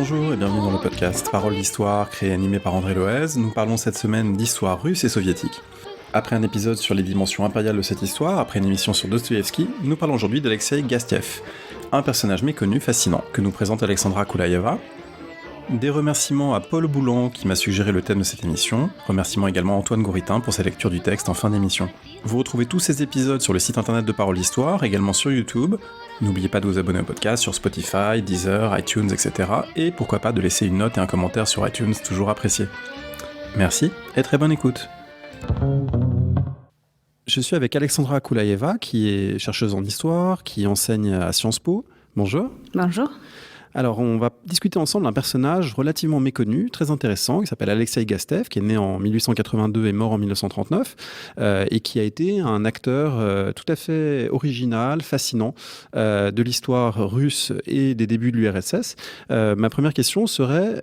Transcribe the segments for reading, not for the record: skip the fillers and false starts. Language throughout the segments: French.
Bonjour et bienvenue dans le podcast Parole d'Histoire, créé et animé par André Loez. Nous parlons cette semaine d'histoire russe et soviétique. Après un épisode sur les dimensions impériales de cette histoire, après une émission sur Dostoïevski, nous parlons aujourd'hui d'Alexeï Gastiev, un personnage méconnu, fascinant, que nous présente Alexandra Koulaïeva. Des remerciements à Paul Boulan qui m'a suggéré le thème de cette émission, remerciements également à Antoine Gouritin pour sa lecture du texte en fin d'émission. Vous retrouvez tous ces épisodes sur le site internet de Parole d'Histoire, également sur YouTube. N'oubliez pas de vous abonner au podcast sur Spotify, Deezer, iTunes, etc. Et pourquoi pas de laisser une note et un commentaire sur iTunes, toujours apprécié. Merci et très bonne écoute. Je suis avec Alexandra Koulaïeva, qui est chercheuse en histoire, qui enseigne à Sciences Po. Bonjour. Bonjour. Alors, on va discuter ensemble d'un personnage relativement méconnu, très intéressant, qui s'appelle Alexeï Gastiev, qui est né en 1882 et mort en 1939, et qui a été un acteur tout à fait original, fascinant, de l'histoire russe et des débuts de l'URSS. Ma première question serait,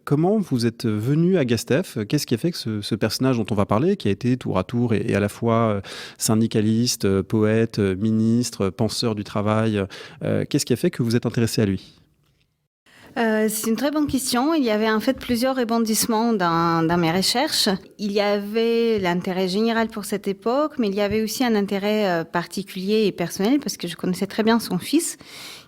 comment vous êtes venu à Gastiev ? Qu'est-ce qui a fait que ce personnage dont on va parler, qui a été tour à tour et à la fois syndicaliste, poète, ministre, penseur du travail, qu'est-ce qui a fait que vous êtes intéressé à lui ? C'est une très bonne question. Il y avait en fait plusieurs rebondissements dans mes recherches. Il y avait l'intérêt général pour cette époque, mais il y avait aussi un intérêt particulier et personnel parce que je connaissais très bien son fils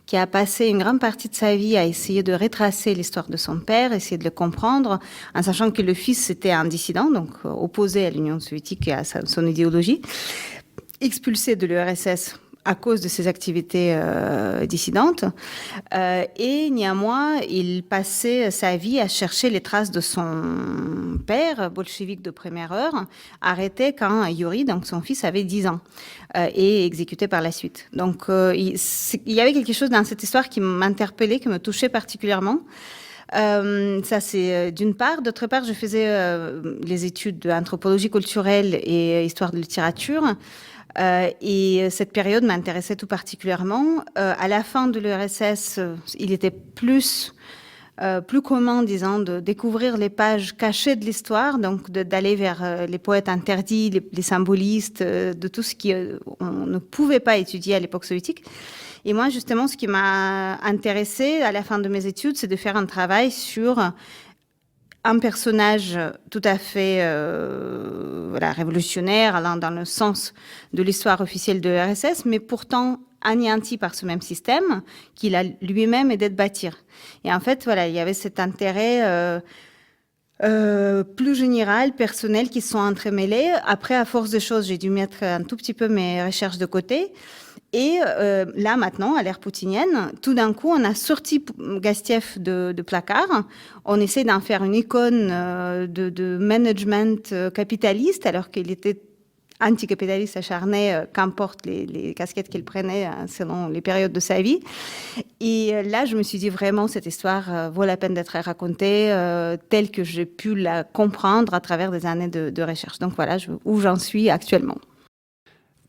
qui a passé une grande partie de sa vie à essayer de retracer l'histoire de son père, essayer de le comprendre, en sachant que le fils était un dissident, donc opposé à l'Union soviétique et à son idéologie, expulsé de l'URSS à cause de ses activités dissidentes. Et néanmoins, il passait sa vie à chercher les traces de son père, bolchevique de première heure, arrêté quand Yuri, donc son fils, avait 10 ans, et exécuté par la suite. Donc, il y avait quelque chose dans cette histoire qui m'interpellait, qui me touchait particulièrement. Ça, c'est d'une part. D'autre part, je faisais les études d'anthropologie culturelle et histoire de littérature. Et cette période m'intéressait tout particulièrement. À la fin de l'URSS, il était plus commun, disons, de découvrir les pages cachées de l'histoire, donc d'aller vers les poètes interdits, les symbolistes, de tout ce qu'on ne pouvait pas étudier à l'époque soviétique. Et moi, justement, ce qui m'a intéressée à la fin de mes études, c'est de faire un travail sur un personnage tout à fait révolutionnaire, allant dans le sens de l'histoire officielle de l'URSS, mais pourtant anéanti par ce même système qu'il a lui-même aidé de bâtir. Et en fait, il y avait cet intérêt plus général, personnel, qui se sont entremêlés. Après, à force de choses, j'ai dû mettre un tout petit peu mes recherches de côté. Et là, maintenant, à l'ère poutinienne, tout d'un coup, on a sorti Gastiev de placard. On essaie d'en faire une icône de management capitaliste, alors qu'il était anticapitaliste acharné, qu'importe les casquettes qu'il prenait selon les périodes de sa vie. Et là, je me suis dit vraiment, cette histoire vaut la peine d'être racontée telle que j'ai pu la comprendre à travers des années de recherche. Donc voilà où j'en suis actuellement.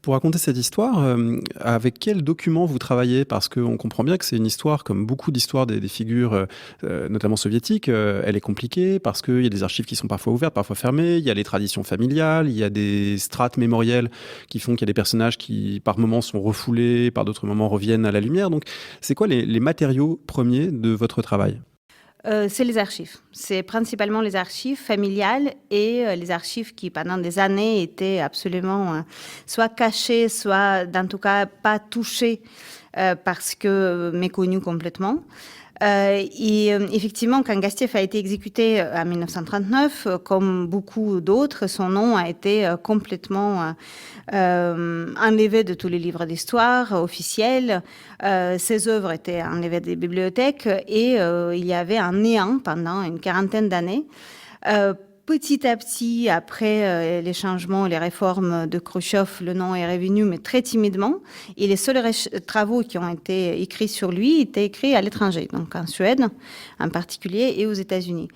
Pour raconter cette histoire, avec quels documents vous travaillez ? Parce qu'on comprend bien que c'est une histoire, comme beaucoup d'histoires des figures, notamment soviétiques, elle est compliquée parce qu'il y a des archives qui sont parfois ouvertes, parfois fermées, il y a les traditions familiales, il y a des strates mémorielles qui font qu'il y a des personnages qui, par moments, sont refoulés, par d'autres moments, reviennent à la lumière. Donc, c'est quoi les matériaux premiers de votre travail ? C'est les archives. C'est principalement les archives familiales et les archives qui, pendant des années, étaient absolument soit cachées, soit, en tout cas, pas touchées parce que méconnues complètement. Et effectivement, quand Gastiev a été exécuté en 1939, comme beaucoup d'autres, son nom a été complètement enlevé de tous les livres d'histoire officiels. Ses œuvres étaient enlevées des bibliothèques et il y avait un néant pendant une quarantaine d'années. Petit à petit, après les changements, les réformes de Khrouchtchev, le nom est revenu, mais très timidement. Et les seuls travaux qui ont été écrits sur lui étaient écrits à l'étranger, donc en Suède en particulier et aux États-Unis.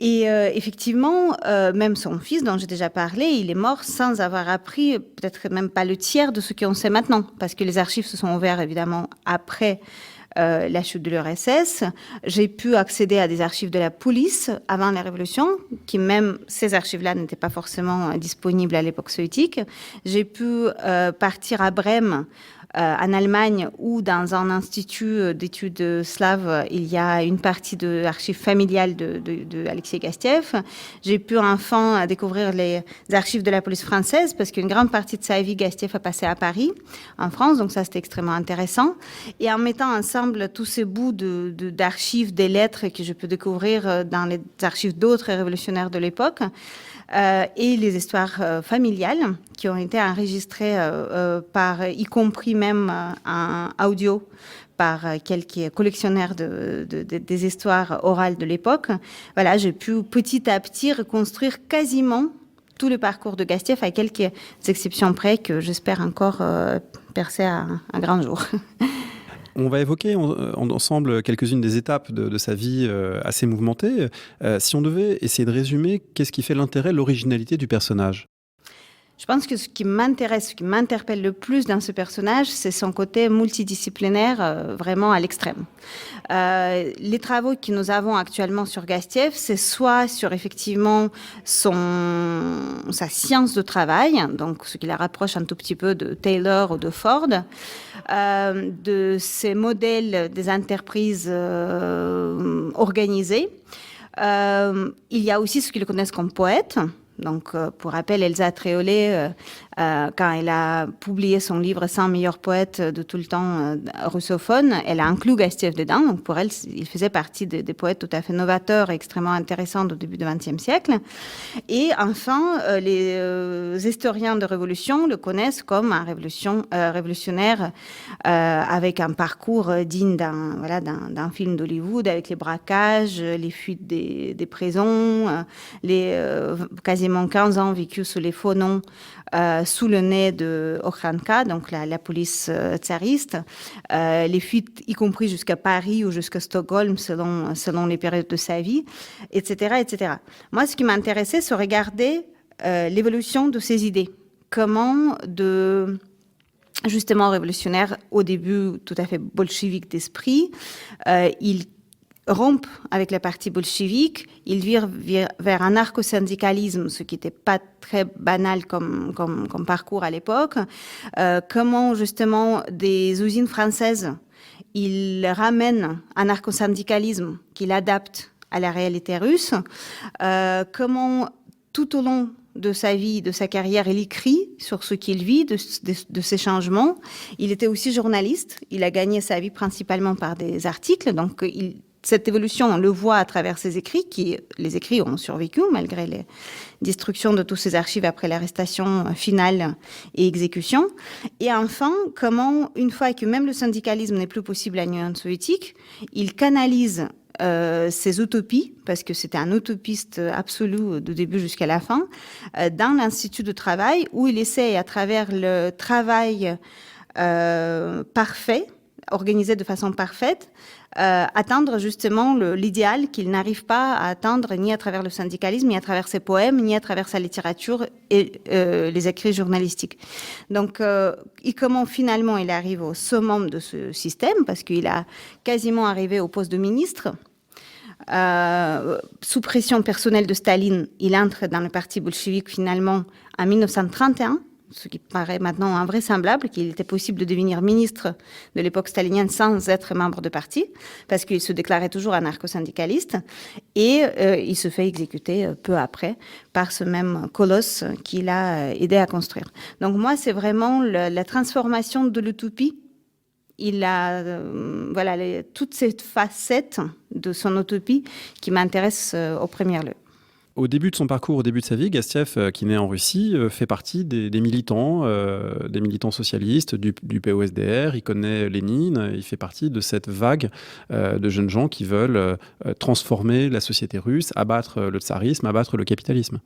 Et effectivement, même son fils, dont j'ai déjà parlé, il est mort sans avoir appris peut-être même pas le tiers de ce qu'on sait maintenant, parce que les archives se sont ouvertes évidemment après la chute de l'URSS. J'ai pu accéder à des archives de la police avant la Révolution, qui même ces archives-là n'étaient pas forcément disponibles à l'époque soviétique. J'ai pu partir à Brême en Allemagne ou dans un institut d'études slaves, il y a une partie de l'archive familiale de Alexei Gastiev. J'ai pu enfin découvrir les archives de la police française parce qu'une grande partie de sa vie, Gastiev a passé à Paris, en France, donc ça c'était extrêmement intéressant. Et en mettant ensemble tous ces bouts d'archives, des lettres que je peux découvrir dans les archives d'autres révolutionnaires de l'époque, et les histoires familiales qui ont été enregistrées y compris même en audio, par quelques collectionneurs des histoires orales de l'époque. Voilà, j'ai pu petit à petit reconstruire quasiment tout le parcours de Gastiev, à quelques exceptions près que j'espère encore percer à un grand jour. On va évoquer ensemble quelques-unes des étapes de sa vie assez mouvementée. Si on devait essayer de résumer, qu'est-ce qui fait l'intérêt, l'originalité du personnage ? Je pense que ce qui m'intéresse, ce qui m'interpelle le plus dans ce personnage, c'est son côté multidisciplinaire, vraiment à l'extrême. Les travaux que nous avons actuellement sur Gastiev, c'est soit sur effectivement sa science de travail, donc ce qui la rapproche un tout petit peu de Taylor ou de Ford, de ses modèles des entreprises organisées. Il y a aussi ce qu'ils connaissent comme poète. Donc, pour rappel, Elsa Tréollet, quand elle a publié son livre 100 meilleurs poètes de tout le temps russophones, elle a inclus Gastiev dedans. Donc, pour elle, il faisait partie des poètes tout à fait novateurs et extrêmement intéressants au début du XXe siècle. Et enfin, les historiens de révolution le connaissent comme un révolutionnaire avec un parcours digne d'un film d'Hollywood, avec les braquages, les fuites des prisons, les quasiment 15 ans vécus sous les faux noms, sous le nez de Okranka, donc la police tsariste, les fuites y compris jusqu'à Paris ou jusqu'à Stockholm selon les périodes de sa vie, etc., etc. Moi, ce qui m'intéressait, c'est regarder l'évolution de ces idées. Comment justement révolutionnaire, au début tout à fait bolchevique d'esprit, il rompt avec la partie bolchevique, il vire vers un anarcho-syndicalisme, ce qui n'était pas très banal comme parcours à l'époque. Comment justement des usines françaises, il ramène un anarcho-syndicalisme qu'il adapte à la réalité russe. Comment tout au long de sa vie, de sa carrière, il écrit sur ce qu'il vit, de ces changements. Il était aussi journaliste. Il a gagné sa vie principalement par des articles. Donc, cette évolution, on le voit à travers ses écrits, les écrits ont survécu malgré les destructions de tous ses archives après l'arrestation finale et exécution. Et enfin, comment, une fois que même le syndicalisme n'est plus possible à l'Union soviétique, il canalise ses utopies, parce que c'était un utopiste absolu du début jusqu'à la fin, dans l'Institut de travail, où il essaie, à travers le travail parfait, organisé de façon parfaite, atteindre justement l'idéal qu'il n'arrive pas à atteindre ni à travers le syndicalisme, ni à travers ses poèmes, ni à travers sa littérature et les écrits journalistiques. Donc, et comment finalement il arrive au summum de ce système, parce qu'il a quasiment arrivé au poste de ministre. Sous pression personnelle de Staline, il entre dans le parti bolchevique finalement en 1931, ce qui paraît maintenant invraisemblable, qu'il était possible de devenir ministre de l'époque stalinienne sans être membre de parti, parce qu'il se déclarait toujours anarcho-syndicaliste, et il se fait exécuter peu après par ce même colosse qu'il a aidé à construire. Donc moi, c'est vraiment la transformation de l'utopie. Il a toutes ces facettes de son utopie qui m'intéressent au premier lieu. Au début de son parcours, au début de sa vie, Gastiev, qui naît en Russie, fait partie des militants socialistes du POSDR. Il connaît Lénine, il fait partie de cette vague de jeunes gens qui veulent transformer la société russe, abattre le tsarisme, abattre le capitalisme.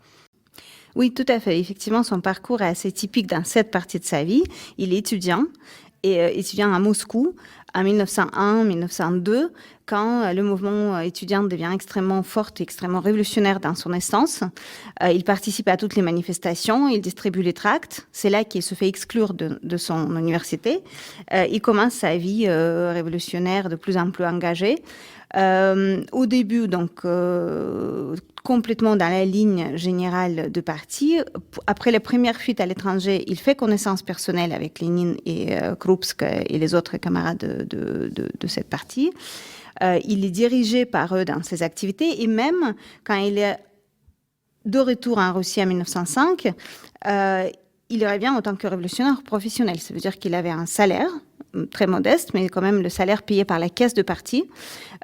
Oui, tout à fait. Effectivement, son parcours est assez typique dans cette partie de sa vie. Il est étudiant. Et étudiant à Moscou en 1901-1902, quand le mouvement étudiant devient extrêmement fort et extrêmement révolutionnaire dans son essence. Il participe à toutes les manifestations, il distribue les tracts. C'est là qu'il se fait exclure de son université. Il commence sa vie révolutionnaire de plus en plus engagée. Au début, donc, complètement dans la ligne générale du parti. Après les premières fuites à l'étranger, il fait connaissance personnelle avec Lénine et Krupsk et les autres camarades de cette partie. Il est dirigé par eux dans ses activités et même quand il est de retour en Russie en 1905, il revient en tant que révolutionnaire professionnel. Ça veut dire qu'il avait un salaire très modeste, mais quand même le salaire payé par la caisse de parti.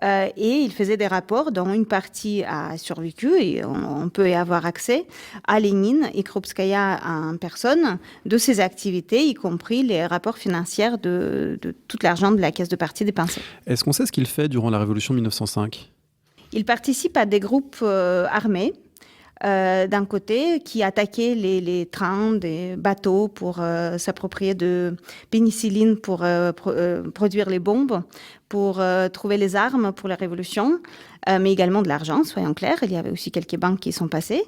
Et il faisait des rapports dont une partie a survécu et on peut y avoir accès à Lénine et Krupskaya en personne de ses activités, y compris les rapports financiers de tout l'argent de la caisse de parti dépensé. Est-ce qu'on sait ce qu'il fait durant la Révolution de 1905 ? Il participe à des groupes armés. D'un côté, qui attaquaient les trains, des bateaux pour s'approprier de pénicilline pour produire les bombes, pour trouver les armes pour la révolution, mais également de l'argent, soyons clairs. Il y avait aussi quelques banques qui sont passées.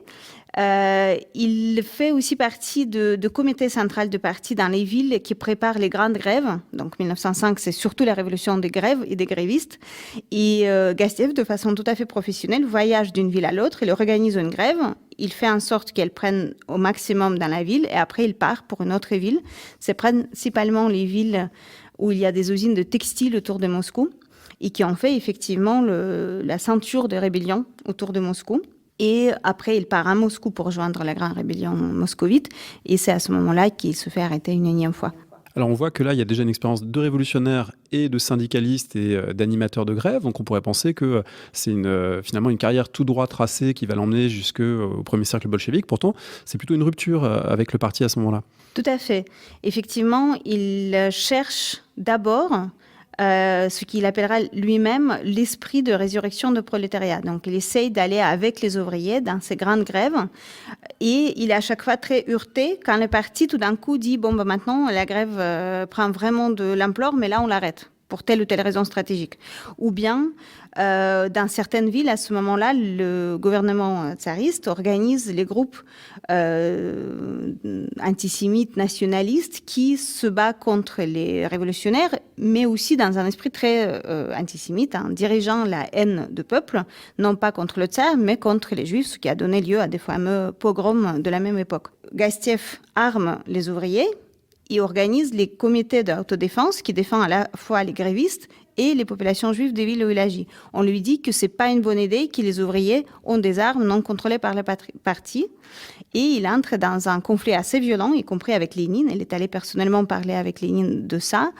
Il fait aussi partie de comité central de parti dans les villes qui préparent les grandes grèves. Donc 1905, c'est surtout la révolution des grèves et des grévistes. Et Gastiev, de façon tout à fait professionnelle, voyage d'une ville à l'autre, il organise une grève, il fait en sorte qu'elle prenne au maximum dans la ville et après il part pour une autre ville. C'est principalement les villes où il y a des usines de textiles autour de Moscou et qui ont fait effectivement la ceinture de rébellion autour de Moscou. Et après, il part à Moscou pour rejoindre la grande rébellion moscovite. Et c'est à ce moment-là qu'il se fait arrêter une énième fois. Alors on voit que là, il y a déjà une expérience de révolutionnaire et de syndicaliste et d'animateur de grève. Donc on pourrait penser que c'est finalement une carrière tout droit tracée qui va l'emmener jusqu'au premier cercle bolchevique. Pourtant, c'est plutôt une rupture avec le parti à ce moment-là. Tout à fait. Effectivement, il cherche d'abord ce qu'il appellera lui-même l'esprit de résurrection du prolétariat. Donc, il essaye d'aller avec les ouvriers dans ces grandes grèves et il est à chaque fois très heurté quand le parti tout d'un coup dit « bon, maintenant, la grève prend vraiment de l'ampleur, mais là, on l'arrête » pour telle ou telle raison stratégique. Ou bien, dans certaines villes, à ce moment-là, le gouvernement tsariste organise les groupes antisémites, nationalistes, qui se battent contre les révolutionnaires, mais aussi dans un esprit très antisémite, en dirigeant la haine du peuple, non pas contre le tsar, mais contre les juifs, ce qui a donné lieu à des fameux pogroms de la même époque. Gastiev arme les ouvriers, il organise les comités d'autodéfense qui défendent à la fois les grévistes et les populations juives des villes où il agit. On lui dit que c'est pas une bonne idée, que les ouvriers ont des armes non contrôlées par le parti. Et il entre dans un conflit assez violent, y compris avec Lénine. Il est allé personnellement parler avec Lénine de ça,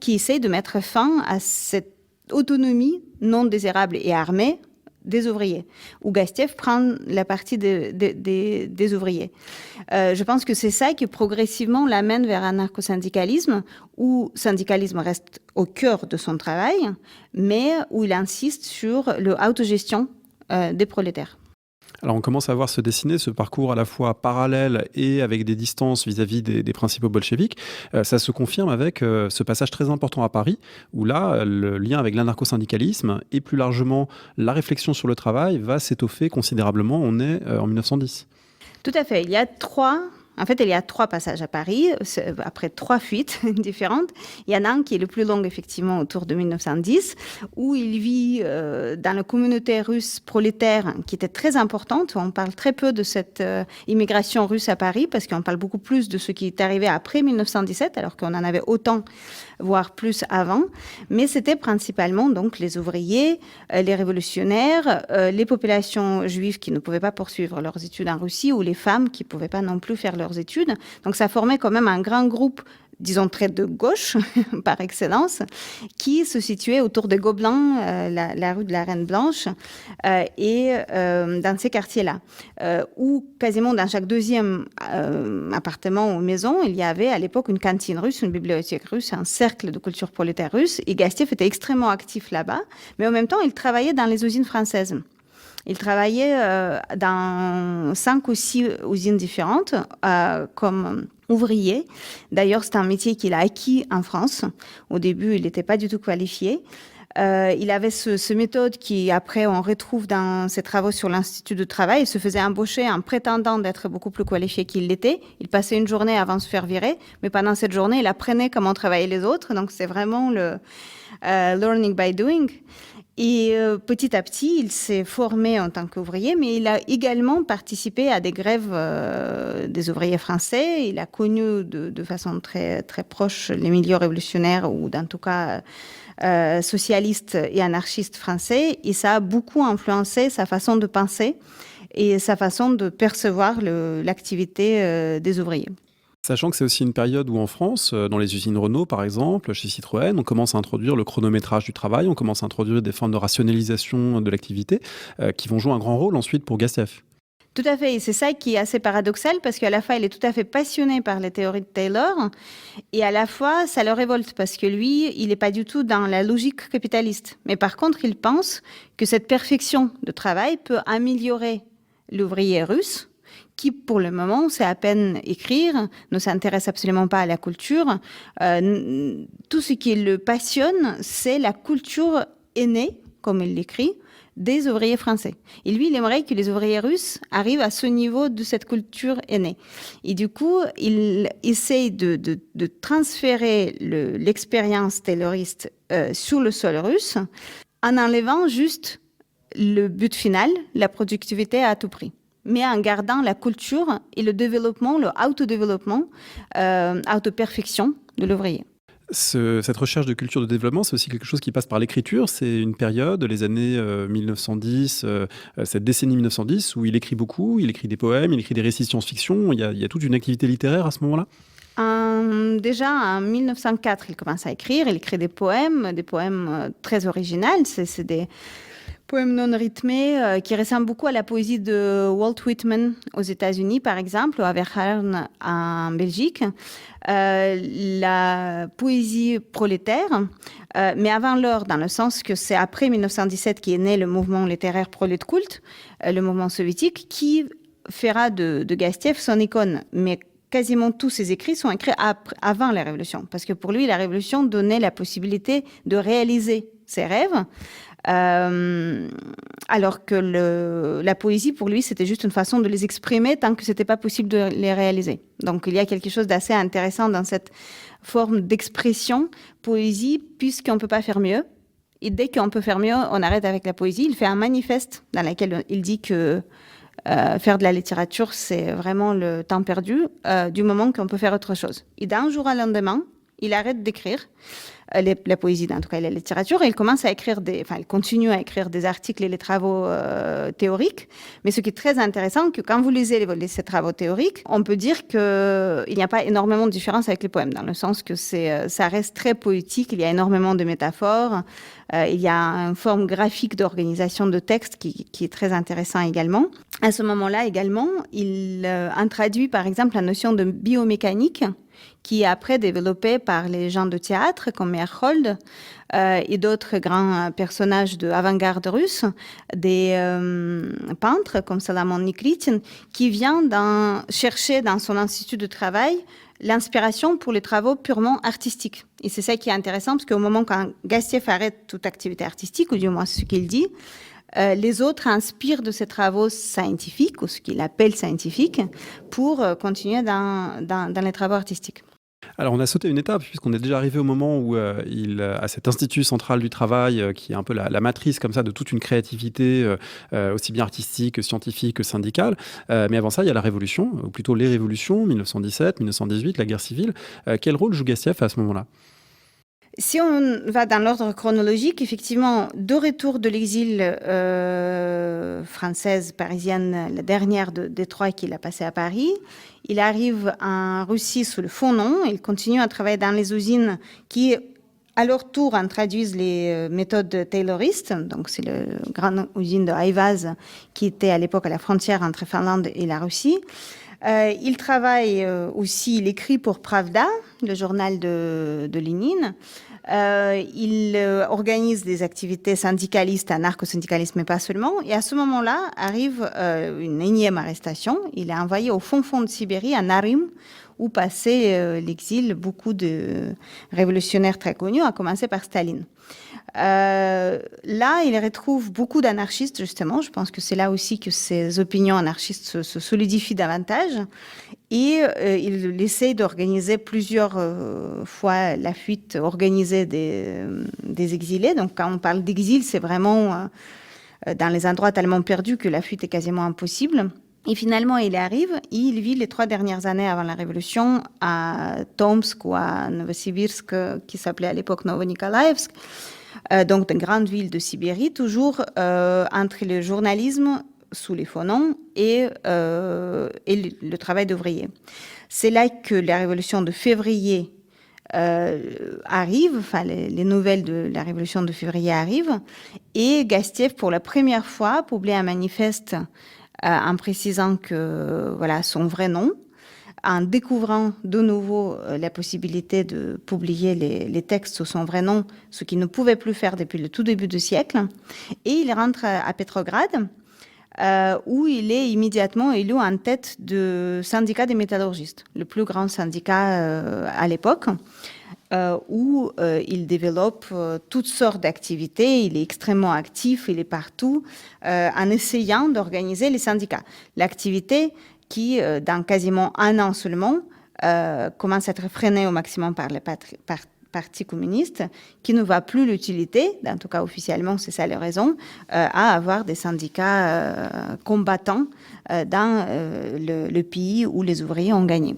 qui essaie de mettre fin à cette autonomie non désirable et armée des ouvriers, où Gastiev prend la partie des ouvriers. Je pense que c'est ça qui progressivement l'amène vers un anarcho-syndicalisme, où le syndicalisme reste au cœur de son travail, mais où il insiste sur l'autogestion des prolétaires. Alors on commence à voir se dessiner ce parcours à la fois parallèle et avec des distances vis-à-vis des principaux bolcheviks. Ça se confirme avec ce passage très important à Paris, où là, le lien avec l'anarcho-syndicalisme et plus largement la réflexion sur le travail va s'étoffer considérablement. On est en 1910. Tout à fait. Il y a trois passages à Paris, après 3 fuites différentes. Il y en a un qui est le plus long, effectivement, autour de 1910, où il vit dans la communauté russe prolétaire, qui était très importante. On parle très peu de cette immigration russe à Paris, parce qu'on parle beaucoup plus de ce qui est arrivé après 1917, alors qu'on en avait autant, voire plus avant. Mais c'était principalement donc les ouvriers, les révolutionnaires, les populations juives qui ne pouvaient pas poursuivre leurs études en Russie, ou les femmes qui ne pouvaient pas non plus faire leurs études. Donc ça formait quand même un grand groupe, disons très de gauche par excellence, qui se situait autour de Gobelin, la rue de la Reine Blanche, et dans ces quartiers-là, où quasiment dans chaque deuxième appartement ou maison, il y avait à l'époque une cantine russe, une bibliothèque russe, un cercle de culture prolétaire russe, et Gastiev était extrêmement actif là-bas, mais en même temps, il travaillait dans les usines françaises. Il travaillait dans 5 ou 6 usines différentes comme ouvrier. D'ailleurs, c'est un métier qu'il a acquis en France. Au début, il n'était pas du tout qualifié. Il avait ce méthode qui, après, on retrouve dans ses travaux sur l'Institut du travail. Il se faisait embaucher en prétendant d'être beaucoup plus qualifié qu'il l'était. Il passait une journée avant de se faire virer, mais pendant cette journée, il apprenait comment travaillaient les autres. Donc, c'est vraiment le learning by doing. Et petit à petit, il s'est formé en tant qu'ouvrier, mais il a également participé à des grèves des ouvriers français. Il a connu de façon très, très proche les milieux révolutionnaires, ou en tout cas socialistes et anarchistes français. Et ça a beaucoup influencé sa façon de penser et sa façon de percevoir l'activité des ouvriers. Sachant que c'est aussi une période où en France, dans les usines Renault par exemple, chez Citroën, on commence à introduire le chronométrage du travail, on commence à introduire des formes de rationalisation de l'activité qui vont jouer un grand rôle ensuite pour Gastieff. Tout à fait, et c'est ça qui est assez paradoxal, parce qu'à la fois, il est tout à fait passionné par les théories de Taylor, et à la fois, ça le révolte, parce que lui, il n'est pas du tout dans la logique capitaliste. Mais par contre, il pense que cette perfection de travail peut améliorer l'ouvrier russe, qui, pour le moment, sait à peine écrire, ne s'intéresse absolument pas à la culture. Tout ce qui le passionne, c'est la culture aînée, comme il l'écrit, des ouvriers français. Et lui, il aimerait que les ouvriers russes arrivent à ce niveau de cette culture aînée. Et du coup, il essaye de transférer l'expérience tayloriste sur le sol russe en enlevant juste le but final, la productivité à tout prix, mais en gardant la culture et le développement, le autodéveloppement, autoperfection de l'ouvrier. Cette recherche de culture de développement, c'est aussi quelque chose qui passe par l'écriture. C'est une période, les années 1910, cette décennie 1910, où il écrit beaucoup, il écrit des poèmes, il écrit des récits de science-fiction. Il y a toute une activité littéraire à ce moment-là. Déjà, en 1904, il commence à écrire. Il écrit des poèmes très originaux. C'est des poèmes non rythmés qui ressemblent beaucoup à la poésie de Walt Whitman aux États-Unis, par exemple, ou à Verhaeren en Belgique. La poésie prolétaire, mais avant l'heure, dans le sens que c'est après 1917 qu'est né le mouvement littéraire prolétkulte, le mouvement soviétique, qui fera de Gastieff son icône. Mais quasiment tous ses écrits sont écrits avant la Révolution, parce que pour lui, la Révolution donnait la possibilité de réaliser ses rêves, alors que la poésie, pour lui, c'était juste une façon de les exprimer tant que c'était pas possible de les réaliser. Donc, il y a quelque chose d'assez intéressant dans cette forme d'expression poésie, puisqu'on peut pas faire mieux. Et dès qu'on peut faire mieux, on arrête avec la poésie. Il fait un manifeste dans lequel il dit que faire de la littérature, c'est vraiment le temps perdu, du moment qu'on peut faire autre chose. Et d'un jour à lendemain, il arrête d'écrire la poésie, en tout cas la littérature, et il commence à écrire il continue à écrire des articles et les travaux théoriques. Mais ce qui est très intéressant, c'est que quand vous lisez ces travaux théoriques, on peut dire qu'il n'y a pas énormément de différence avec les poèmes, dans le sens que ça reste très poétique, il y a énormément de métaphores, il y a une forme graphique d'organisation de texte qui est très intéressant également. À ce moment-là également, il introduit par exemple la notion de biomécanique, qui est après développée par les gens de théâtre comme Meyerhold et d'autres grands personnages de avant-garde russe, des peintres comme Salomon Nikritin, qui vient chercher dans son institut de travail l'inspiration pour les travaux purement artistiques. Et c'est ça qui est intéressant, parce qu'au moment quand Gastieff arrête toute activité artistique, ou du moins ce qu'il dit, les autres inspirent de ces travaux scientifiques, ou ce qu'il appelle scientifiques, pour continuer dans les travaux artistiques. Alors on a sauté une étape, puisqu'on est déjà arrivé au moment où il a cet institut central du travail qui est un peu la matrice comme ça de toute une créativité aussi bien artistique que scientifique que syndicale. Mais avant ça, il y a la Révolution, ou plutôt les révolutions, 1917, 1918, la guerre civile. Quel rôle joue Gastieff à ce moment-là ? Si on va dans l'ordre chronologique, effectivement, de retour de l'exil française, parisienne, la dernière des trois qu'il a passé à Paris, il arrive en Russie sous le faux nom. Il continue à travailler dans les usines qui, à leur tour, introduisent les méthodes tayloristes. Donc, c'est la grande usine de Aivaz qui était à l'époque à la frontière entre Finlande et la Russie. Il travaille aussi, il écrit pour Pravda, le journal de Lénine. Il organise des activités syndicalistes, anarcho-syndicalistes, mais pas seulement. Et à ce moment-là, arrive une énième arrestation. Il est envoyé au fond de Sibérie, à Narim, où passait l'exil beaucoup de révolutionnaires très connus, à commencer par Staline. Là, il retrouve beaucoup d'anarchistes, justement. Je pense que c'est là aussi que ses opinions anarchistes se solidifient davantage. Et il essaie d'organiser plusieurs fois la fuite organisée des exilés. Donc, quand on parle d'exil, c'est vraiment dans les endroits tellement perdus que la fuite est quasiment impossible. Et finalement, il arrive, il vit les 3 dernières années avant la Révolution à Tomsk ou à Novosibirsk, qui s'appelait à l'époque Novo-Nikolaïevsk, donc une grande ville de Sibérie, toujours entre le journalisme sous les faux noms et le travail d'ouvrier. C'est là que la Révolution de février arrive, enfin les nouvelles de la Révolution de février arrivent, et Gastiev, pour la première fois, publie un manifeste en précisant que voilà son vrai nom, en découvrant de nouveau la possibilité de publier les textes sous son vrai nom, ce qu'il ne pouvait plus faire depuis le tout début du siècle. Et il rentre à Petrograd, où il est immédiatement élu en tête du syndicat des métallurgistes, le plus grand syndicat à l'époque. Où il développe toutes sortes d'activités, il est extrêmement actif, il est partout, en essayant d'organiser les syndicats. L'activité qui, dans quasiment un an seulement, commence à être freinée au maximum par le Parti communiste, qui ne voit plus l'utilité, en tout cas officiellement c'est ça la raison, à avoir des syndicats combattants dans le pays où les ouvriers ont gagné.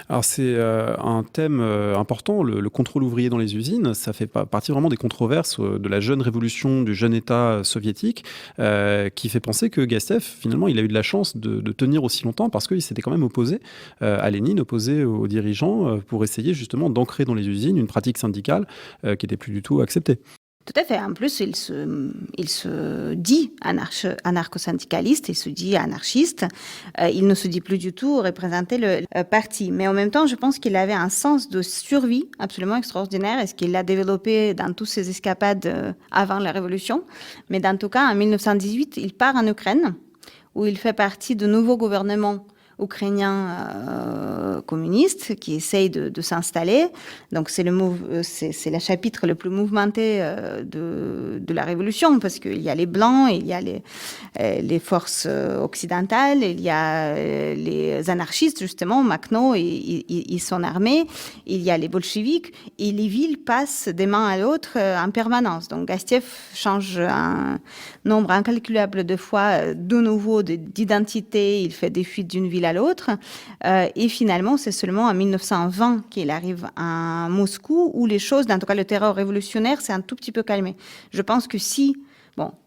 Alors c'est un thème important, le contrôle ouvrier dans les usines. Ça fait partie vraiment des controverses de la jeune révolution, du jeune État soviétique, qui fait penser que Gastiev, finalement, il a eu de la chance de tenir aussi longtemps parce qu'il s'était quand même opposé à Lénine, opposé aux dirigeants, pour essayer justement d'ancrer dans les usines une pratique syndicale qui n'était plus du tout acceptée. Tout à fait. En plus, il se dit anarcho-syndicaliste, il se dit anarchiste. Il ne se dit plus du tout représenter le parti. Mais en même temps, je pense qu'il avait un sens de survie absolument extraordinaire. Est-ce qu'il l'a développé dans toutes ses escapades avant la Révolution? Mais dans tout cas, en 1918, il part en Ukraine, où il fait partie de nouveaux gouvernements ukrainien communiste qui essaye de s'installer. Donc c'est le chapitre le plus mouvementé de la révolution parce qu'il y a les blancs, il y a les forces occidentales, il y a les anarchistes justement, Makhno et son armée, il y a les bolcheviks et les villes passent des mains à l'autre en permanence. Donc Gastiev change un nombre incalculable de fois de nouveau d'identité, il fait des fuites d'une ville à l'autre. Et finalement, c'est seulement en 1920 qu'il arrive à Moscou où les choses, en tout cas le terror révolutionnaire, s'est un tout petit peu calmé. Je pense que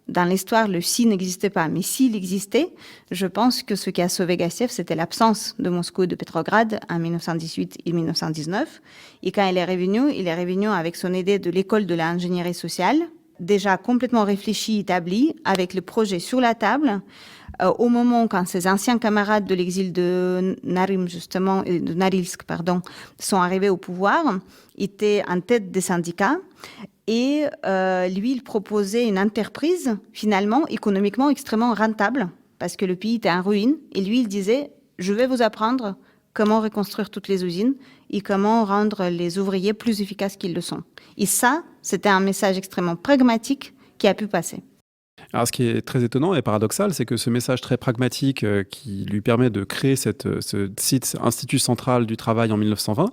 dans l'histoire, le si n'existait pas, mais s'il existait, je pense que ce qui a sauvé Gastiev, c'était l'absence de Moscou et de Petrograd en 1918 et 1919. Et quand il est revenu avec son idée de l'école de l'ingénierie sociale, déjà complètement réfléchi, établi, avec le projet sur la table, au moment quand ses anciens camarades de l'exil de Norilsk, sont arrivés au pouvoir, était en tête des syndicats et lui, il proposait une entreprise finalement économiquement extrêmement rentable parce que le pays était en ruine et lui, il disait « Je vais vous apprendre comment reconstruire toutes les usines et comment rendre les ouvriers plus efficaces qu'ils le sont. » Et ça, c'était un message extrêmement pragmatique qui a pu passer. Alors, ce qui est très étonnant et paradoxal, c'est que ce message très pragmatique qui lui permet de créer ce site Institut central du travail en 1920,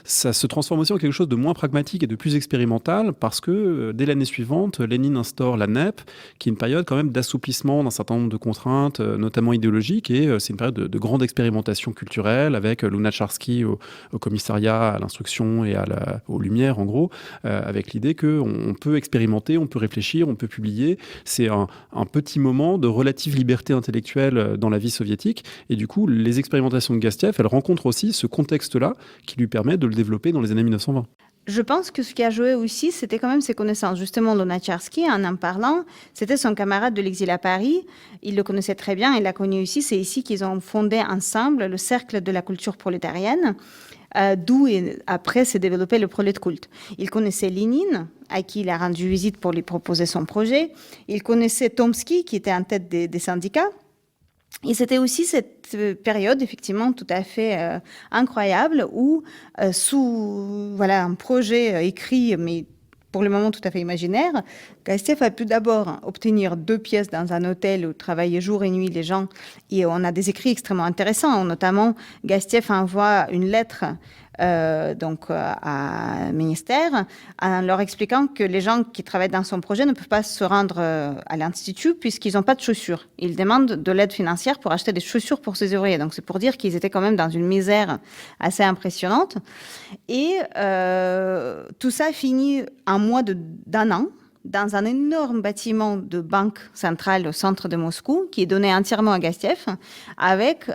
ça se transforme aussi en quelque chose de moins pragmatique et de plus expérimental parce que dès l'année suivante, Lénine instaure la NEP, qui est une période quand même d'assouplissement d'un certain nombre de contraintes, notamment idéologiques, et c'est une période de grande expérimentation culturelle avec Lunacharsky au commissariat à l'instruction et aux Lumières, en gros, avec l'idée qu'on peut expérimenter, on peut réfléchir, on peut publier. C'est un petit moment de relative liberté intellectuelle dans la vie soviétique. Et du coup, les expérimentations de Gastiev, elles rencontrent aussi ce contexte-là qui lui permet de le développer dans les années 1920. Je pense que ce qui a joué aussi, c'était quand même ses connaissances. Justement, Lunacharsky, en parlant, c'était son camarade de l'exil à Paris. Il le connaissait très bien, il l'a connu ici. C'est ici qu'ils ont fondé ensemble le Cercle de la culture prolétarienne, d'où après s'est développé le prolet culte. Il connaissait Lénine, à qui il a rendu visite pour lui proposer son projet. Il connaissait Tomsky, qui était en tête des syndicats. Et c'était aussi cette période, effectivement, tout à fait incroyable, où sous un projet écrit, mais pour le moment tout à fait imaginaire, Gastieff a pu d'abord obtenir 2 pièces dans un hôtel où travaillaient jour et nuit les gens. Et on a des écrits extrêmement intéressants. Notamment, Gastieff envoie une lettre à ministère en leur expliquant que les gens qui travaillent dans son projet ne peuvent pas se rendre à l'Institut puisqu'ils n'ont pas de chaussures. Ils demandent de l'aide financière pour acheter des chaussures pour ces ouvriers. Donc c'est pour dire qu'ils étaient quand même dans une misère assez impressionnante. Et tout ça finit un mois d'un an dans un énorme bâtiment de banque centrale au centre de Moscou qui est donné entièrement à Gastieff avec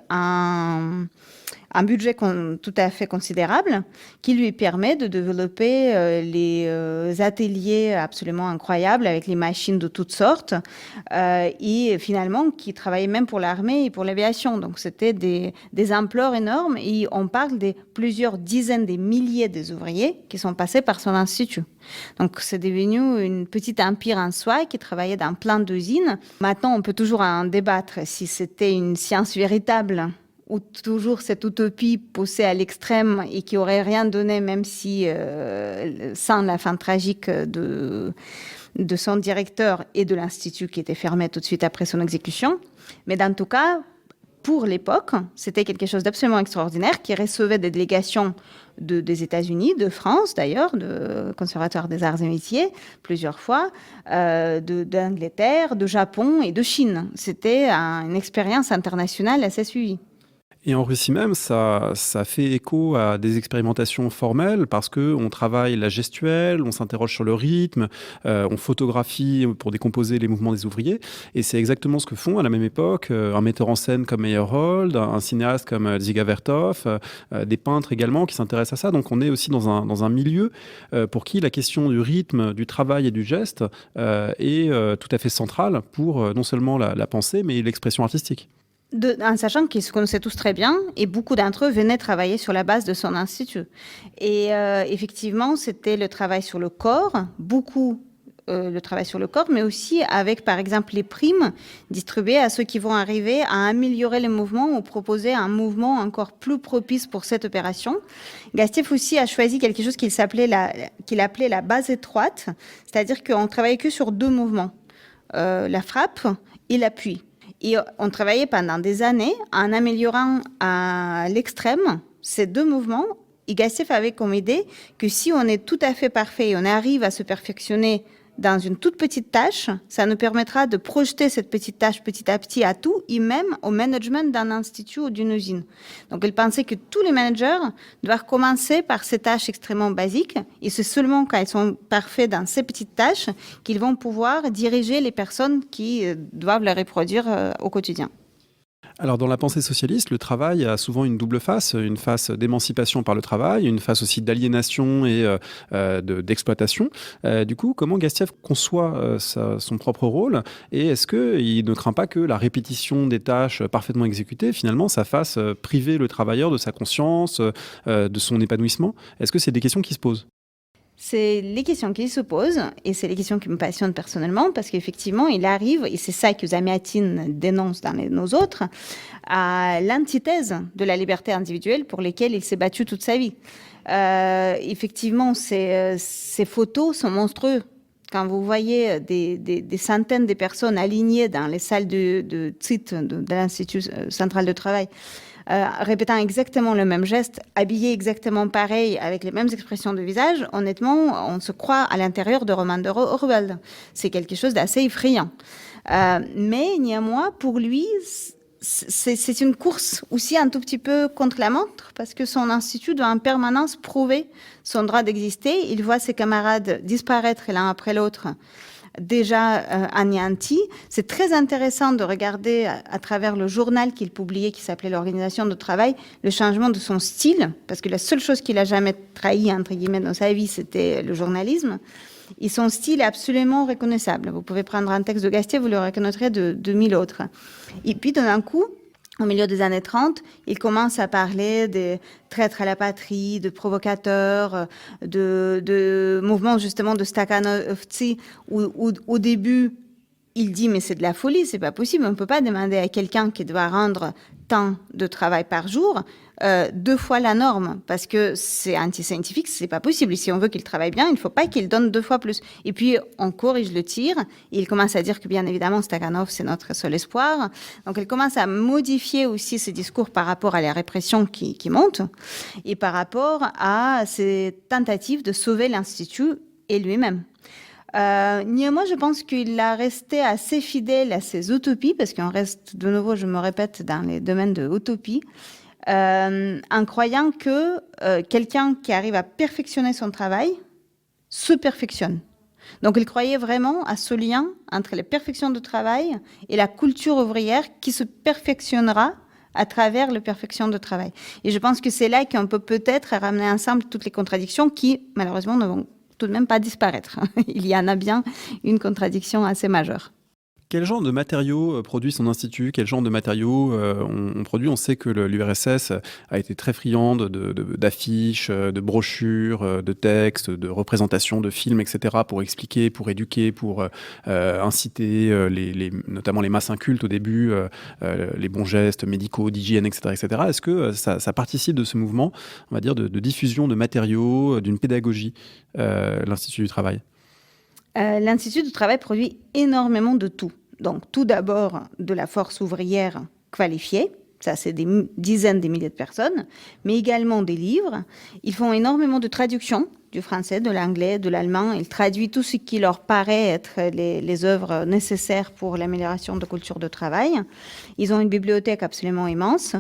un budget tout à fait considérable qui lui permet de développer les ateliers absolument incroyables avec les machines de toutes sortes et finalement qui travaillait même pour l'armée et pour l'aviation. Donc c'était des ampleurs énormes et on parle de plusieurs dizaines de milliers d'ouvriers qui sont passés par son institut. Donc c'est devenu une petite empire en soi qui travaillait dans plein d'usines. Maintenant on peut toujours en débattre si c'était une science véritable ou toujours cette utopie poussée à l'extrême et qui aurait rien donné, même si sans la fin tragique de son directeur et de l'Institut qui était fermé tout de suite après son exécution. Mais dans tout cas, pour l'époque, c'était quelque chose d'absolument extraordinaire qui recevait des délégations des États-Unis, de France d'ailleurs, de Conservatoire des Arts et Métiers, plusieurs fois, d'Angleterre, de Japon et de Chine. C'était une expérience internationale assez suivie. Et en Russie même, ça fait écho à des expérimentations formelles parce qu'on travaille la gestuelle, on s'interroge sur le rythme, on photographie pour décomposer les mouvements des ouvriers. Et c'est exactement ce que font à la même époque un metteur en scène comme Meyerhold, un cinéaste comme Dziga Vertov, des peintres également qui s'intéressent à ça. Donc on est aussi dans un milieu pour qui la question du rythme, du travail et du geste est tout à fait centrale pour non seulement la pensée, mais l'expression artistique. En sachant qu'ils se connaissaient tous très bien et beaucoup d'entre eux venaient travailler sur la base de son institut. Et effectivement, c'était le travail sur le corps, beaucoup le travail sur le corps, mais aussi avec, par exemple, les primes distribuées à ceux qui vont arriver à améliorer les mouvements ou proposer un mouvement encore plus propice pour cette opération. Gastieff aussi a choisi quelque chose qu'il appelait la base étroite, c'est-à-dire qu'on travaillait que sur 2 mouvements, la frappe et l'appui. Et on travaillait pendant des années en améliorant à l'extrême ces 2 mouvements. Et Gastieff avait comme idée que si on est tout à fait parfait et on arrive à se perfectionner dans une toute petite tâche, ça nous permettra de projeter cette petite tâche petit à petit à tout et même au management d'un institut ou d'une usine. Donc, elle pensait que tous les managers doivent commencer par ces tâches extrêmement basiques et c'est seulement quand ils sont parfaits dans ces petites tâches qu'ils vont pouvoir diriger les personnes qui doivent les reproduire au quotidien. Alors dans la pensée socialiste, le travail a souvent une double face, une face d'émancipation par le travail, une face aussi d'aliénation et d'exploitation. Du coup, comment Gastieff conçoit son propre rôle et est-ce qu'il ne craint pas que la répétition des tâches parfaitement exécutées, finalement, ça fasse priver le travailleur de sa conscience, de son épanouissement? Est-ce que c'est des questions qui se posent? C'est les questions qui se posent et c'est les questions qui me passionnent personnellement parce qu'effectivement, il arrive, et c'est ça que Zamiatin dénonce dans nos autres, à l'antithèse de la liberté individuelle pour laquelle il s'est battu toute sa vie. Effectivement, ces photos sont monstrueuses. Quand vous voyez des centaines de personnes alignées dans les salles de TSIT, de l'Institut central de travail, répétant exactement le même geste, habillés exactement pareil, avec les mêmes expressions de visage, honnêtement, on se croit à l'intérieur de romans d'Orwell. C'est quelque chose d'assez effrayant. Mais néanmoins, pour lui, c'est une course aussi un tout petit peu contre la montre, parce que son institut doit en permanence prouver son droit d'exister. Il voit ses camarades disparaître l'un après l'autre, déjà anéantis. C'est très intéressant de regarder à travers le journal qu'il publiait, qui s'appelait l'Organisation de travail, le changement de son style, parce que la seule chose qu'il a jamais trahi, entre guillemets, dans sa vie, c'était le journalisme. Et son style est absolument reconnaissable. Vous pouvez prendre un texte de Gastieff, vous le reconnaîtrez de 1000 autres. Et puis, d'un coup, au milieu des années 30, il commence à parler des traîtres à la patrie, de provocateurs, de mouvements justement de stakhanovtsi, où au début, il dit, mais c'est de la folie, c'est pas possible. On ne peut pas demander à quelqu'un qui doit rendre tant de travail par jour 2 fois la norme, parce que c'est anti-scientifique, c'est pas possible. Et si on veut qu'il travaille bien, il ne faut pas qu'il donne 2 fois plus. Et puis, on corrige le tir. Il commence à dire que, bien évidemment, Stakhanov, c'est notre seul espoir. Donc, elle commence à modifier aussi ses discours par rapport à la répression qui monte et par rapport à ses tentatives de sauver l'Institut et lui-même. Néanmoins, je pense qu'il a resté assez fidèle à ses utopies, parce qu'on reste, de nouveau, je me répète, dans les domaines de utopie, en croyant que quelqu'un qui arrive à perfectionner son travail se perfectionne. Donc, il croyait vraiment à ce lien entre la perfection du travail et la culture ouvrière qui se perfectionnera à travers la perfection du travail. Et je pense que c'est là qu'on peut peut-être ramener ensemble toutes les contradictions qui, malheureusement, ne vont tout de même pas disparaître. Il y en a bien une contradiction assez majeure. Quel genre de matériaux produit son institut? Quel genre de matériaux on produit? On sait que l'URSS a été très friande d'affiches, de brochures, de textes, de représentations, de films, etc. pour expliquer, pour éduquer, pour inciter notamment les masses incultes au début, les bons gestes médicaux, d'hygiène, etc., etc. Est-ce que ça participe de ce mouvement, on va dire, de diffusion de matériaux, d'une pédagogie, l'Institut du Travail? L'Institut du Travail produit énormément de tout. Donc, tout d'abord, de la force ouvrière qualifiée. Ça, c'est des dizaines de milliers de personnes. Mais également des livres. Ils font énormément de traductions du français, de l'anglais, de l'allemand. Ils traduisent tout ce qui leur paraît être les œuvres nécessaires pour l'amélioration de la culture de travail. Ils ont une bibliothèque absolument immense.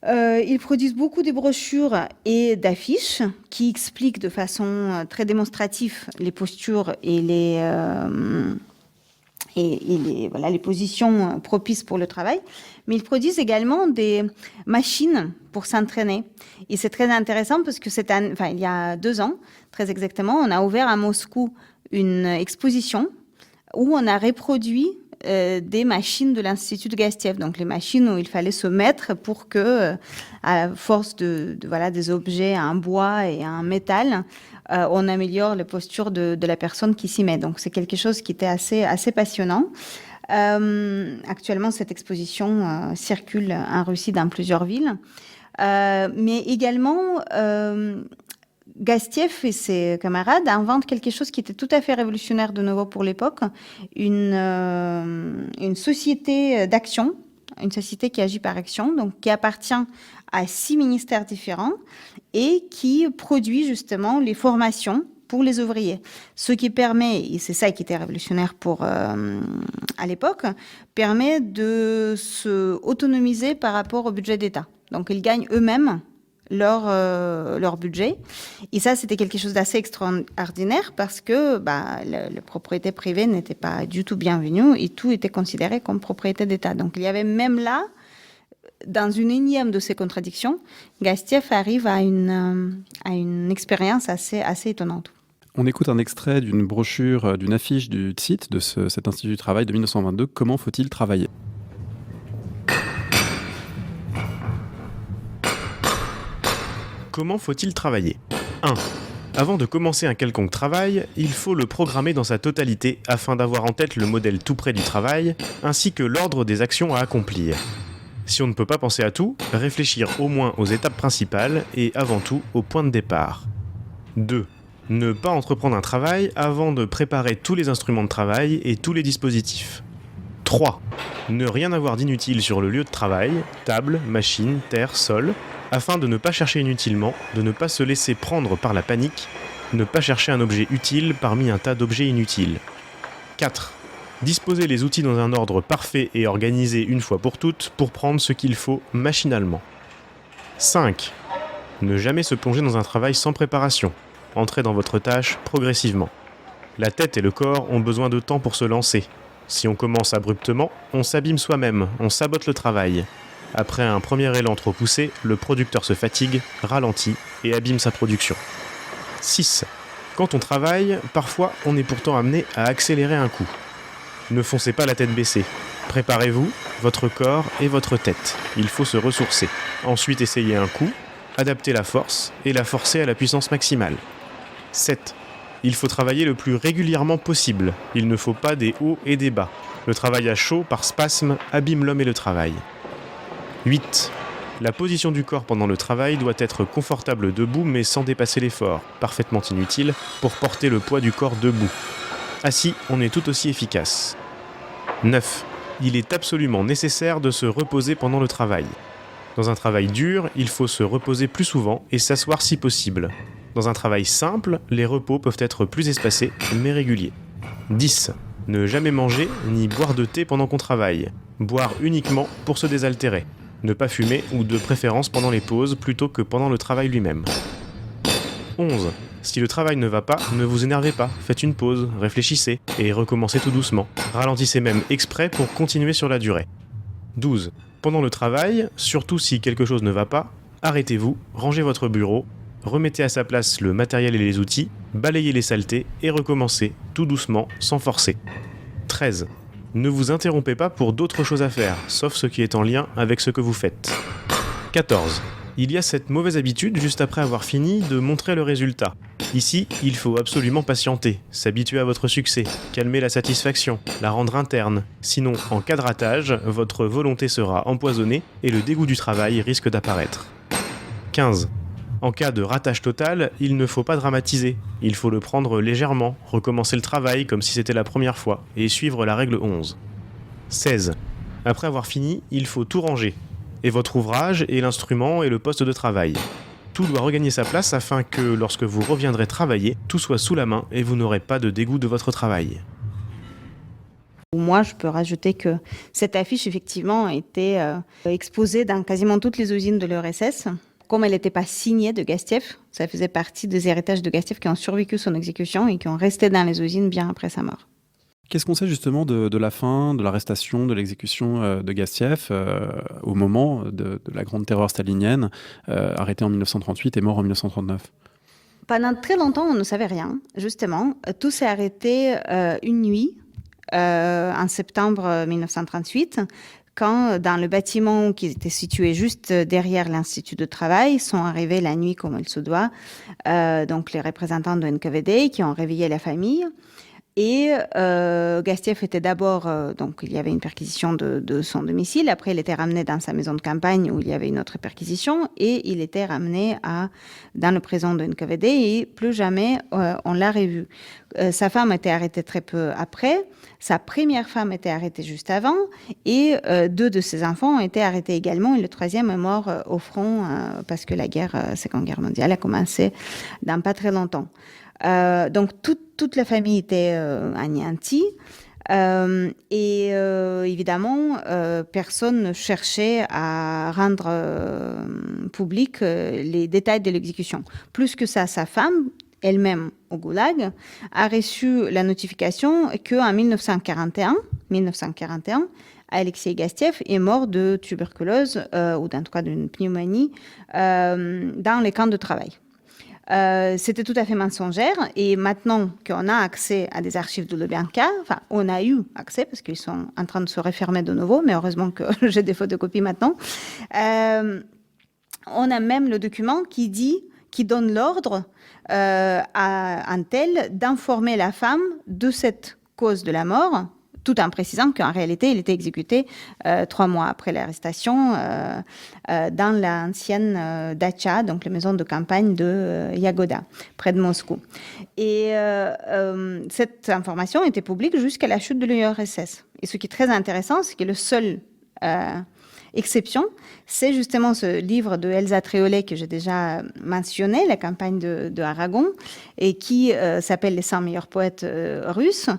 Ils produisent beaucoup de brochures et d'affiches qui expliquent de façon très démonstrative les postures et les positions propices pour le travail. Mais ils produisent également des machines pour s'entraîner. Et c'est très intéressant parce que il y a 2 ans, très exactement, on a ouvert à Moscou une exposition où on a reproduit des machines de l'Institut de Gastiev, donc les machines où il fallait se mettre pour que, à force des objets en bois et en métal, on améliore la posture de la personne qui s'y met. Donc c'est quelque chose qui était assez passionnant. Actuellement, cette exposition circule en Russie dans plusieurs villes, mais également Gastiev et ses camarades inventent quelque chose qui était tout à fait révolutionnaire de nouveau pour l'époque, une société d'action, une société qui agit par action, donc qui appartient à 6 ministères différents et qui produit justement les formations pour les ouvriers. Ce qui permet, et c'est ça qui était révolutionnaire à l'époque, permet de se autonomiser par rapport au budget d'État. Donc ils gagnent eux-mêmes leur budget. Et ça, c'était quelque chose d'assez extraordinaire parce que la propriété privée n'était pas du tout bienvenue et tout était considéré comme propriété d'État. Donc il y avait même là, dans une énième de ces contradictions, Gastiev arrive à une expérience assez étonnante. On écoute un extrait d'une brochure, d'une affiche du site de cet Institut du Travail de 1922. Comment faut-il travailler ? Comment faut-il travailler ? 1. Avant de commencer un quelconque travail, il faut le programmer dans sa totalité afin d'avoir en tête le modèle tout près du travail, ainsi que l'ordre des actions à accomplir. Si on ne peut pas penser à tout, réfléchir au moins aux étapes principales et avant tout au point de départ. 2. Ne pas entreprendre un travail avant de préparer tous les instruments de travail et tous les dispositifs. 3. Ne rien avoir d'inutile sur le lieu de travail, table, machine, terre, sol, afin de ne pas chercher inutilement, de ne pas se laisser prendre par la panique, ne pas chercher un objet utile parmi un tas d'objets inutiles. 4. Disposer les outils dans un ordre parfait et organisé une fois pour toutes pour prendre ce qu'il faut machinalement. 5. Ne jamais se plonger dans un travail sans préparation. Entrez dans votre tâche progressivement. La tête et le corps ont besoin de temps pour se lancer. Si on commence abruptement, on s'abîme soi-même, on sabote le travail. Après un premier élan trop poussé, le producteur se fatigue, ralentit et abîme sa production. 6. Quand on travaille, parfois on est pourtant amené à accélérer un coup. Ne foncez pas la tête baissée. Préparez-vous, votre corps et votre tête. Il faut se ressourcer. Ensuite essayez un coup, adaptez la force et la forcer à la puissance maximale. 7. Il faut travailler le plus régulièrement possible. Il ne faut pas des hauts et des bas. Le travail à chaud, par spasme, abîme l'homme et le travail. 8. La position du corps pendant le travail doit être confortable debout mais sans dépasser l'effort, parfaitement inutile pour porter le poids du corps debout. Assis, on est tout aussi efficace. 9. Il est absolument nécessaire de se reposer pendant le travail. Dans un travail dur, il faut se reposer plus souvent et s'asseoir si possible. Dans un travail simple, les repos peuvent être plus espacés mais réguliers. 10. Ne jamais manger ni boire de thé pendant qu'on travaille. Boire uniquement pour se désaltérer. Ne pas fumer ou de préférence pendant les pauses plutôt que pendant le travail lui-même. 11. Si le travail ne va pas, ne vous énervez pas, faites une pause, réfléchissez et recommencez tout doucement. Ralentissez même exprès pour continuer sur la durée. 12. Pendant le travail, surtout si quelque chose ne va pas, arrêtez-vous, rangez votre bureau, remettez à sa place le matériel et les outils, balayez les saletés et recommencez, tout doucement, sans forcer. 13. Ne vous interrompez pas pour d'autres choses à faire, sauf ce qui est en lien avec ce que vous faites. 14. Il y a cette mauvaise habitude, juste après avoir fini, de montrer le résultat. Ici, il faut absolument patienter, s'habituer à votre succès, calmer la satisfaction, la rendre interne. Sinon, en cas de ratage, votre volonté sera empoisonnée et le dégoût du travail risque d'apparaître. 15. En cas de ratage total, il ne faut pas dramatiser. Il faut le prendre légèrement, recommencer le travail comme si c'était la première fois, et suivre la règle 11. 16. Après avoir fini, il faut tout ranger. Et votre ouvrage, et l'instrument, et le poste de travail. Tout doit regagner sa place afin que, lorsque vous reviendrez travailler, tout soit sous la main et vous n'aurez pas de dégoût de votre travail. Moi, je peux rajouter que cette affiche, effectivement, a été exposée dans quasiment toutes les usines de l'URSS. Comme elle n'était pas signée de Gastiev, ça faisait partie des héritages de Gastiev qui ont survécu son exécution et qui ont resté dans les usines bien après sa mort. Qu'est-ce qu'on sait justement de la fin, de l'arrestation, de l'exécution de Gastiev au moment de la grande terreur stalinienne, arrêté en 1938 et mort en 1939 ? Pendant très longtemps, on ne savait rien, justement. Tout s'est arrêté une nuit, en septembre 1938, quand dans le bâtiment qui était situé juste derrière l'Institut de travail sont arrivés la nuit comme il se doit, donc les représentants de NKVD qui ont réveillé la famille. Et Gastiev était d'abord, donc il y avait une perquisition de son domicile, après il était ramené dans sa maison de campagne où il y avait une autre perquisition, et il était ramené dans le prison de NKVD et plus jamais on l'a revu. Sa femme a été arrêtée très peu après, sa première femme était arrêtée juste avant, et 2 de ses enfants ont été arrêtés également, et le 3e est mort au front parce que la Seconde Guerre mondiale a commencé dans pas très longtemps. Donc toute la famille était anéantie et évidemment personne ne cherchait à rendre public les détails de l'exécution. Plus que ça, sa femme, elle-même au Goulag, a reçu la notification qu'en 1941, Alexei Gastiev est mort de tuberculose ou en tout cas d'une pneumonie dans les camps de travail. C'était tout à fait mensongère et maintenant qu'on a accès à des archives de Lubyanka, enfin on a eu accès parce qu'ils sont en train de se refermer de nouveau, mais heureusement que j'ai des photocopies maintenant, on a même le document qui donne l'ordre à un tel d'informer la femme de cette cause de la mort, tout en précisant qu'en réalité, il était exécuté 3 mois après l'arrestation dans l'ancienne dacha, donc la maison de campagne de Yagoda, près de Moscou. Et cette information était publique jusqu'à la chute de l'URSS. Et ce qui est très intéressant, c'est que le seul exception, c'est justement ce livre de Elsa Tréolet que j'ai déjà mentionné, la campagne de Aragon, et qui s'appelle Les 100 meilleurs poètes russes,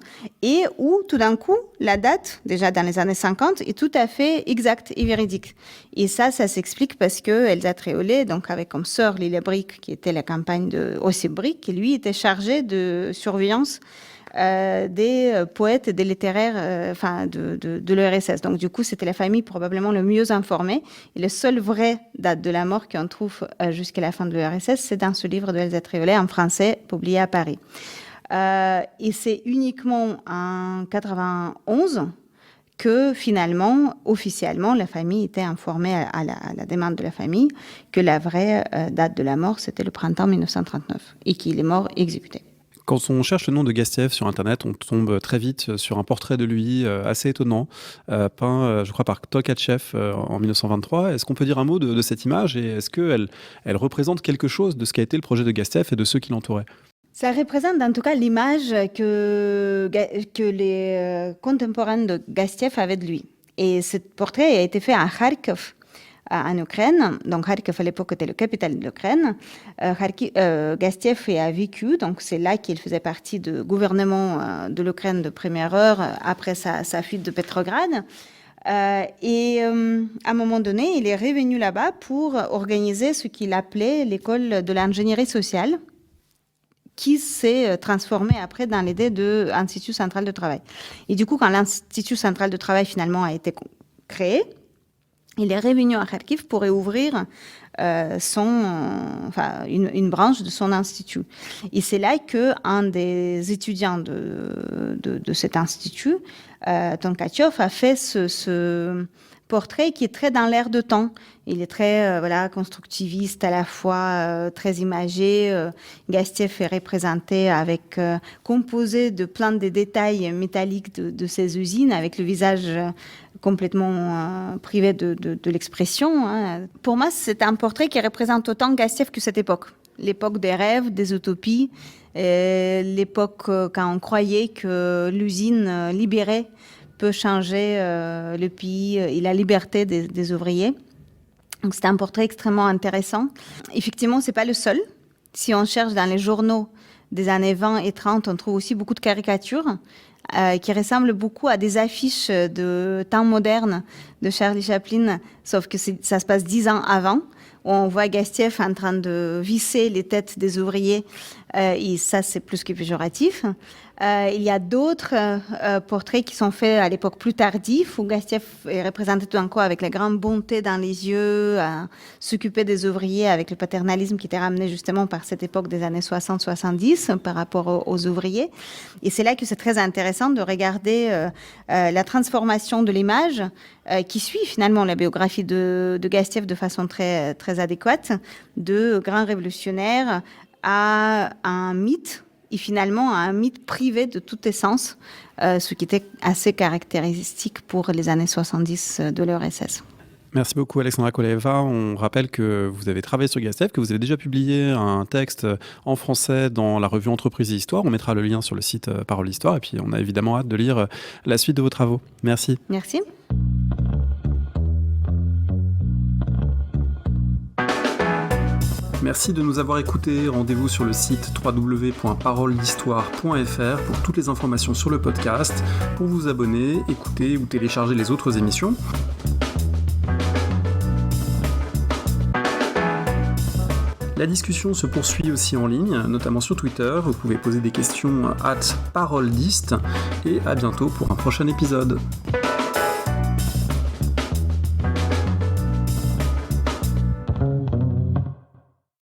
et où tout d'un coup, la date, déjà dans les années 50, est tout à fait exacte et véridique. Et ça s'explique parce que Elsa Tréolet, donc avec comme sœur Lilia Brick, qui était la campagne de Ossip Brick, qui lui était chargé de surveillance des poètes et des littéraires de l'URSS. Donc du coup, c'était la famille probablement le mieux informée. Et la seule vraie date de la mort qu'on trouve jusqu'à la fin de l'URSS, c'est dans ce livre de Elsa Tréolet en français, publié à Paris. Et c'est uniquement en 91 que finalement, officiellement, la famille était informée à la demande de la famille que la vraie date de la mort, c'était le printemps 1939 et qu'il est mort exécuté. Quand on cherche le nom de Gastiev sur Internet, on tombe très vite sur un portrait de lui assez étonnant, peint, je crois, par Tolkachev en 1923. Est-ce qu'on peut dire un mot de cette image et est-ce qu'elle représente quelque chose de ce qu'a été le projet de Gastiev et de ceux qui l'entouraient ? Ça représente en tout cas l'image que les contemporains de Gastiev avaient de lui. Et ce portrait a été fait à Kharkov, en Ukraine. Donc Kharkov à l'époque était la capitale de l'Ukraine. Gastiev y a vécu, donc c'est là qu'il faisait partie du gouvernement de l'Ukraine de première heure après sa fuite de Petrograd. Et à un moment donné, il est revenu là-bas pour organiser ce qu'il appelait l'école de l'ingénierie sociale, qui s'est transformé après dans l'idée de l'Institut central de travail. Et du coup, quand l'Institut central de travail finalement a été créé, il est revenu à Kharkiv pour ouvrir une branche de son institut. Et c'est là qu'un des étudiants de cet institut, Tonkachev, a fait ce portrait qui est très dans l'air de temps. Il est très constructiviste, à la fois très imagé. Gastiev est représenté composé de plein de détails métalliques de ces usines, avec le visage complètement privé de l'expression. Hein. Pour moi, c'est un portrait qui représente autant Gastiev que cette époque. L'époque des rêves, des utopies, l'époque quand on croyait que l'usine libérée peut changer le pays et la liberté des ouvriers. Donc c'est un portrait extrêmement intéressant. Effectivement, c'est pas le seul. Si on cherche dans les journaux des années 20 et 30, on trouve aussi beaucoup de caricatures qui ressemblent beaucoup à des affiches de temps moderne de Charlie Chaplin, sauf que ça se passe 10 ans avant, où on voit Gastiev en train de visser les têtes des ouvriers, et ça c'est plus que péjoratif. Il y a d'autres portraits qui sont faits à l'époque plus tardive, où Gastiev est représenté tout d'un coup avec la grande bonté dans les yeux, à s'occuper des ouvriers avec le paternalisme qui était ramené justement par cette époque des années 60-70 par rapport aux ouvriers. Et c'est là que c'est très intéressant de regarder la transformation de l'image qui suit finalement la biographie de Gastiev de façon très, très adéquate, de grand révolutionnaire à un mythe, et finalement à un mythe privé de toute essence, ce qui était assez caractéristique pour les années 70 de l'URSS. Merci beaucoup Alexandra Koleeva. On rappelle que vous avez travaillé sur Gastiev, que vous avez déjà publié un texte en français dans la revue Entreprise et Histoire. On mettra le lien sur le site Parole d'Histoire et puis on a évidemment hâte de lire la suite de vos travaux. Merci. Merci. Merci de nous avoir écoutés. Rendez-vous sur le site www.paroledhistoire.fr pour toutes les informations sur le podcast, pour vous abonner, écouter ou télécharger les autres émissions. La discussion se poursuit aussi en ligne, notamment sur Twitter. Vous pouvez poser des questions @paroledist et à bientôt pour un prochain épisode.